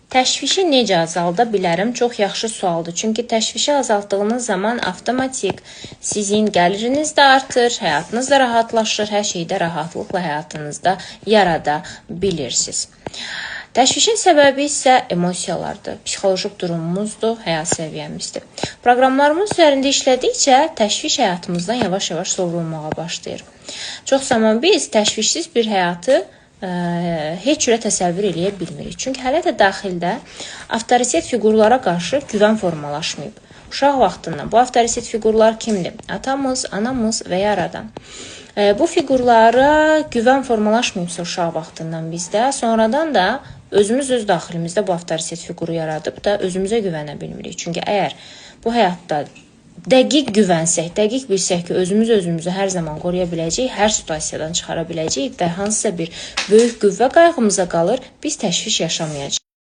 Təşvişi necə azalda bilərəm? Çox yaxşı sualdır. Çünki təşvişi azaltdığınız zaman avtomatik sizin gəliriniz də artır, həyatınız da rahatlaşır, hər şeydə rahatlıqla həyatınızda yarada bilirsiniz. Təşvişin səbəbi isə emosiyalardır, psixolojik durumumuzdur, həyat səviyyəmizdir. Proqramlarımız üzərində işlədikcə təşviş həyatımızdan yavaş-yavaş sovrulmağa başlayır. Çox zaman biz təşvişsiz bir həyatı heç cürə təsəvvür eləyə bilmirik. Çünki hələ də daxildə avtoritet fiqurlara qarşı güvən formalaşmayıb. Uşaq vaxtından bu avtoritet fiqurlar kimdir? Atamız, anamız və ya yaradan. Bu fiqurlara güvən formalaşmayıbsa uşaq vaxtından bizdə, sonradan da özümüz öz daxilimizdə bu avtoritet fiquru yaradıb da özümüzə güvənə bilmirik. Çünki əgər bu həyatda dəqiq güvənsək, dəqiq bilsək ki, özümüzü hər zaman qoruya biləcəyik, hər situasiyadan çıxara biləcəyik və hansısa bir böyük qüvvə qayğımıza qalır, biz təşviş yaşamayacağıq.